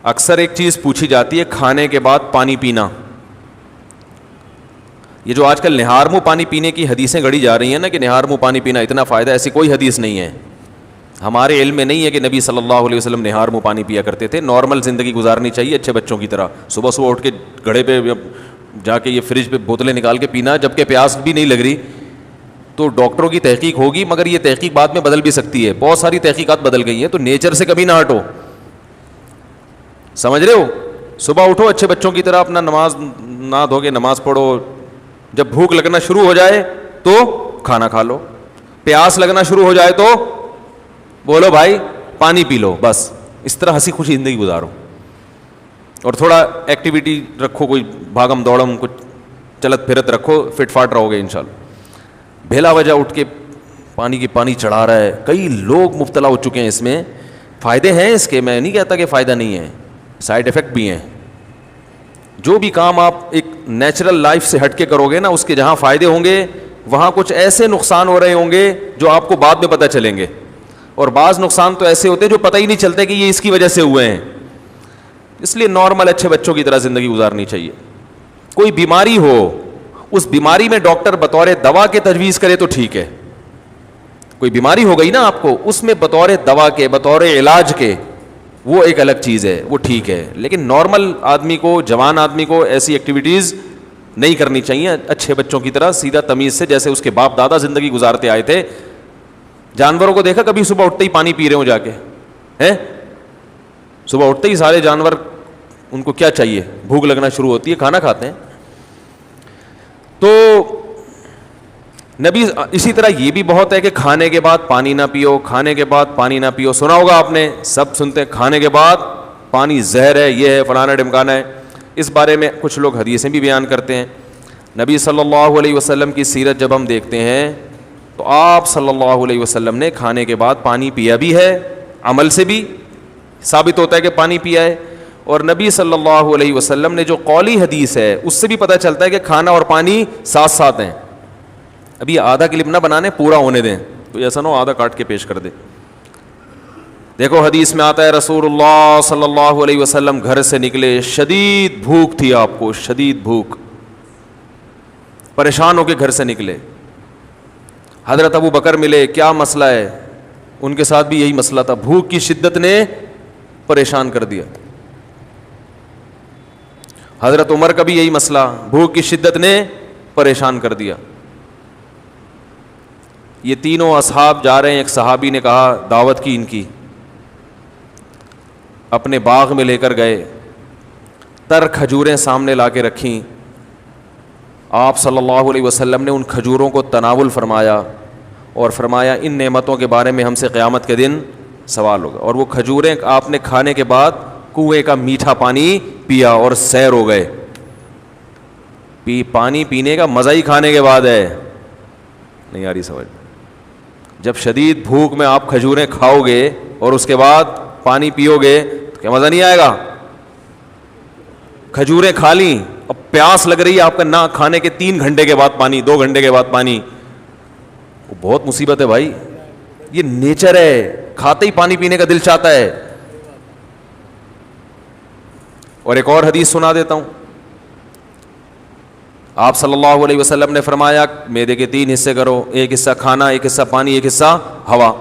اکثر ایک چیز پوچھی جاتی ہے کھانے کے بعد پانی پینا. یہ جو آج کل نہار منہ پانی پینے کی حدیثیں گڑھی جا رہی ہیں نا کہ نہار منہ پانی پینا اتنا فائدہ, ایسی کوئی حدیث نہیں ہے. ہمارے علم میں نہیں ہے کہ نبی صلی اللہ علیہ وسلم نہار منہ پانی پیا کرتے تھے. نارمل زندگی گزارنی چاہیے اچھے بچوں کی طرح. صبح صبح اٹھ کے گھڑے پہ جا کے یہ فریج پہ بوتلیں نکال کے پینا جبکہ پیاس بھی نہیں لگ رہی, تو ڈاکٹروں کی تحقیق ہوگی, مگر یہ تحقیق بعد میں بدل بھی سکتی ہے. بہت ساری تحقیقات بدل گئی ہیں, تو نیچر سے کبھی نہ ہٹو. سمجھ رہے ہو؟ صبح اٹھو اچھے بچوں کی طرح, اپنا نماز نہ دھو کے نماز پڑھو. جب بھوک لگنا شروع ہو جائے تو کھانا کھا لو, پیاس لگنا شروع ہو جائے تو بولو بھائی پانی پی لو. بس اس طرح ہنسی خوشی زندگی گزارو, اور تھوڑا ایکٹیویٹی رکھو, کوئی بھاگم دوڑم, کچھ چلت پھرت رکھو, فٹ فاٹ رہو گے انشاءاللہ. بھیلا وجہ اٹھ کے پانی چڑھا رہا ہے. کئی لوگ مبتلا ہو چکے ہیں اس میں. فائدے ہیں اس کے, میں نہیں کہتا کہ فائدہ نہیں ہے, سائڈ افیکٹ بھی ہیں. جو بھی کام آپ ایک نیچرل لائف سے ہٹ کے کرو گے نا, اس کے جہاں فائدے ہوں گے وہاں کچھ ایسے نقصان ہو رہے ہوں گے جو آپ کو بعد میں پتہ چلیں گے. اور بعض نقصان تو ایسے ہوتے ہیں جو پتہ ہی نہیں چلتے کہ یہ اس کی وجہ سے ہوئے ہیں. اس لیے نارمل اچھے بچوں کی طرح زندگی گزارنی چاہیے. کوئی بیماری ہو, اس بیماری میں ڈاکٹر بطور دوا کے تجویز کرے تو ٹھیک ہے. کوئی بیماری ہو گئی نا آپ کو, اس میں بطور دوا کے, بطور علاج کے, وہ ایک الگ چیز ہے, وہ ٹھیک ہے. لیکن نارمل آدمی کو, جوان آدمی کو ایسی ایکٹیویٹیز نہیں کرنی چاہیے اچھے بچوں کی طرح, سیدھا تمیز سے, جیسے اس کے باپ دادا زندگی گزارتے آئے تھے. جانوروں کو دیکھا کبھی صبح اٹھتے ہی پانی پی رہے ہوں جا کے ہیں؟ صبح اٹھتے ہی سارے جانور, ان کو کیا چاہیے, بھوک لگنا شروع ہوتی ہے, کھانا کھاتے ہیں. تو نبی اسی طرح یہ بھی بہت ہے کہ کھانے کے بعد پانی نہ پیو, کھانے کے بعد پانی نہ پیو. سنا ہوگا آپ نے, سب سنتے ہیں کھانے کے بعد پانی زہر ہے, یہ ہے, فلانا ڈمکانا ہے. اس بارے میں کچھ لوگ حدیثیں بھی بیان کرتے ہیں. نبی صلی اللہ علیہ وسلم کی سیرت جب ہم دیکھتے ہیں تو آپ صلی اللہ علیہ وسلم نے کھانے کے بعد پانی پیا بھی ہے, عمل سے بھی ثابت ہوتا ہے کہ پانی پیا ہے. اور نبی صلی اللہ علیہ وسلم نے جو قولی حدیث ہے اس سے بھی پتہ چلتا ہے کہ کھانا اور پانی ساتھ ساتھ ہیں. ابھی آدھا کلپ نہ بنانے, پورا ہونے دیں, تو ایسا نہ ہو آدھا کاٹ کے پیش کر دے. دیکھو حدیث میں آتا ہے رسول اللہ صلی اللہ علیہ وسلم گھر سے نکلے, شدید بھوک تھی آپ کو, شدید بھوک, پریشان ہو کے گھر سے نکلے. حضرت ابو بکر ملے, کیا مسئلہ ہے؟ ان کے ساتھ بھی یہی مسئلہ تھا, بھوک کی شدت نے پریشان کر دیا. حضرت عمر کا بھی یہی مسئلہ, بھوک کی شدت نے پریشان کر دیا. یہ تینوں اصحاب جا رہے ہیں. ایک صحابی نے کہا, دعوت کی ان کی, اپنے باغ میں لے کر گئے, تر کھجوریں سامنے لا کے رکھیں. آپ صلی اللہ علیہ وسلم نے ان کھجوروں کو تناول فرمایا اور فرمایا ان نعمتوں کے بارے میں ہم سے قیامت کے دن سوال ہوگا. اور وہ کھجوریں آپ نے کھانے کے بعد کنویں کا میٹھا پانی پیا اور سیر ہو گئے. پانی پینے کا مزہ ہی کھانے کے بعد ہے. نہیں آ رہی سمجھ؟ جب شدید بھوک میں آپ کھجوریں کھاؤ گے اور اس کے بعد پانی پیو گے تو کیا مزہ نہیں آئے گا؟ کھجوریں کھا لیں, اب پیاس لگ رہی ہے آپ کا, نہ کھانے کے 3 گھنٹے کے بعد پانی, 2 گھنٹے کے بعد پانی, وہ بہت مصیبت ہے بھائی. یہ نیچر ہے, کھاتے ہی پانی پینے کا دل چاہتا ہے. اور ایک اور حدیث سنا دیتا ہوں. آپ صلی اللہ علیہ وسلم نے فرمایا معدے کے 3 حصے کرو, ایک حصہ کھانا, ایک حصہ پانی, ایک حصہ ہوا.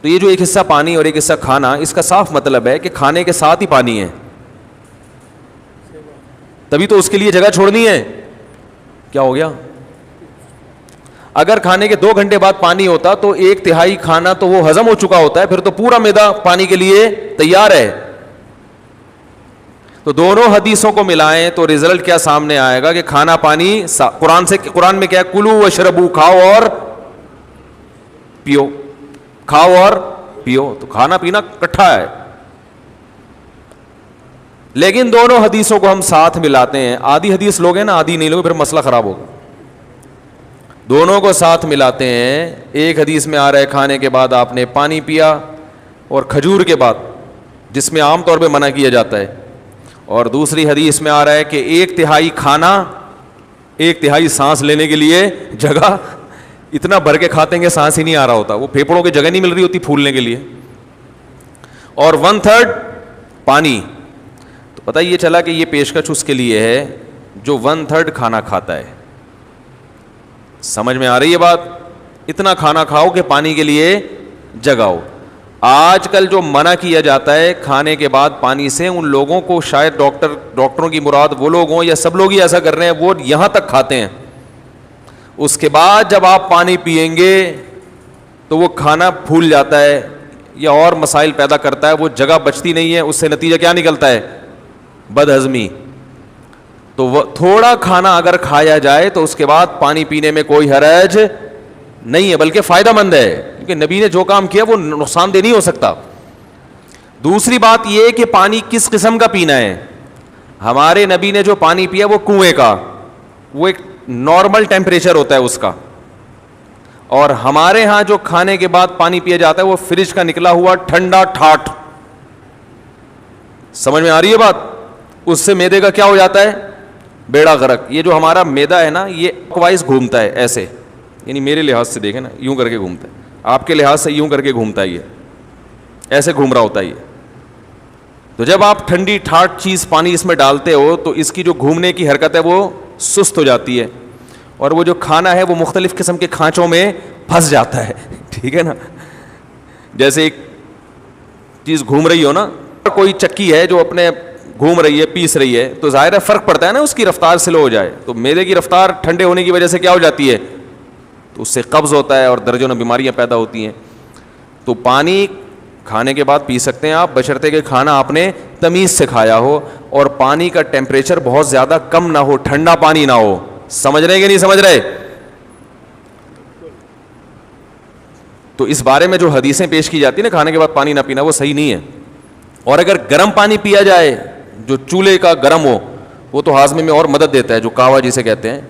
تو یہ جو ایک حصہ پانی اور ایک حصہ کھانا, اس کا صاف مطلب ہے کہ کھانے کے ساتھ ہی پانی ہے, تبھی تو اس کے لیے جگہ چھوڑنی ہے. کیا ہو گیا؟ اگر کھانے کے 2 گھنٹے بعد پانی ہوتا تو 1/3 کھانا تو وہ ہضم ہو چکا ہوتا ہے, پھر تو پورا معدہ پانی کے لیے تیار ہے. تو دونوں حدیثوں کو ملائیں تو رزلٹ کیا سامنے آئے گا کہ کھانا پانی قرآن میں کیا ہے, کلو وشربو, کھاؤ اور پیو, کھاؤ اور پیو. تو کھانا پینا اکٹھا ہے. لیکن دونوں حدیثوں کو ہم ساتھ ملاتے ہیں. آدھی حدیث لوگ ہیں نا, آدھی نہیں لوگ, پھر مسئلہ خراب ہوگا. دونوں کو ساتھ ملاتے ہیں. ایک حدیث میں آ رہا ہے کھانے کے بعد آپ نے پانی پیا اور کھجور کے بعد, جس میں عام طور پہ منع کیا جاتا ہے. اور دوسری حدیث میں آ رہا ہے کہ 1/3 کھانا, 1/3 سانس لینے کے لیے جگہ. اتنا بھر کے کھاتے ہیں کہ سانس ہی نہیں آ رہا ہوتا, وہ پھیپڑوں کی جگہ نہیں مل رہی ہوتی پھولنے کے لیے. اور 1/3 پانی. تو پتہ یہ چلا کہ یہ پیشکش اس کے لیے ہے جو 1/3 کھانا کھاتا ہے. سمجھ میں آ رہی ہے بات؟ اتنا کھانا کھاؤ کہ پانی کے لیے جگہ ہو. آج کل جو منع کیا جاتا ہے کھانے کے بعد پانی سے, ان لوگوں کو شاید ڈاکٹروں کی مراد وہ لوگ ہوں یا سب لوگ ہی ایسا کر رہے ہیں, وہ یہاں تک کھاتے ہیں, اس کے بعد جب آپ پانی پئیں گے تو وہ کھانا پھول جاتا ہے یا اور مسائل پیدا کرتا ہے, وہ جگہ بچتی نہیں ہے, اس سے نتیجہ کیا نکلتا ہے؟ بد ہضمی. تو وہ تھوڑا کھانا اگر کھایا جائے تو اس کے بعد پانی پینے میں کوئی حرج نہیں ہے, بلکہ فائدہ مند ہے, کیونکہ نبی نے جو کام کیا وہ نقصان دہ نہیں ہو سکتا. دوسری بات یہ کہ پانی کس قسم کا پینا ہے. ہمارے نبی نے جو پانی پیا وہ کنویں کا, وہ ایک نارمل ٹیمپریچر ہوتا ہے اس کا, اور ہمارے ہاں جو کھانے کے بعد پانی پیا جاتا ہے وہ فریج کا نکلا ہوا ٹھنڈا ٹھاٹ. سمجھ میں آ رہی ہے بات؟ اس سے میدے کا کیا ہو جاتا ہے؟ بیڑا غرق. یہ جو ہمارا میدا ہے نا یہ وائز گھومتا ہے ایسے, یعنی میرے لحاظ سے دیکھیں نا یوں کر کے گھومتا ہے, آپ کے لحاظ سے یوں کر کے گھومتا ہے, یہ ایسے گھوم رہا ہوتا ہے یہ. تو جب آپ ٹھنڈی ٹھاٹ چیز پانی اس میں ڈالتے ہو تو اس کی جو گھومنے کی حرکت ہے وہ سست ہو جاتی ہے, اور وہ جو کھانا ہے وہ مختلف قسم کے کھانچوں میں پھنس جاتا ہے. ٹھیک ہے نا, جیسے ایک چیز گھوم رہی ہو نا, کوئی چکی ہے جو اپنے گھوم رہی ہے پیس رہی ہے, تو ظاہر ہے فرق پڑتا ہے نا, اس کی رفتار سلو ہو جائے تو میدے کی رفتار ٹھنڈے ہونے کی وجہ سے کیا ہو جاتی ہے, تو اس سے قبض ہوتا ہے اور درجنوں بیماریاں پیدا ہوتی ہیں. تو پانی کھانے کے بعد پی سکتے ہیں آپ, بشرطے کہ کھانا آپ نے تمیز سے کھایا ہو اور پانی کا ٹیمپریچر بہت زیادہ کم نہ ہو, ٹھنڈا پانی نہ ہو. سمجھ رہے کہ نہیں سمجھ رہے؟ تو اس بارے میں جو حدیثیں پیش کی جاتی ہیں نا کھانے کے بعد پانی نہ پینا, وہ صحیح نہیں ہے. اور اگر گرم پانی پیا جائے جو چولہے کا گرم ہو, وہ تو ہاضمے میں اور مدد دیتا ہے, جو کہوا جسے کہتے ہیں,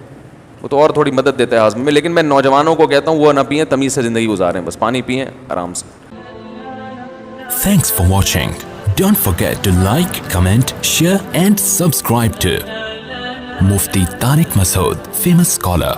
وہ تو اور تھوڑی مدد دیتا ہے ہاضمے میں. لیکن میں نوجوانوں کو کہتا ہوں وہ نہ پئیں, تمیز سے زندگی گزاریں, بس پانی پئیں آرام سے. Thanks for watching. Don't forget to like, comment, share and subscribe to Mufti Tariq Masood, famous scholar.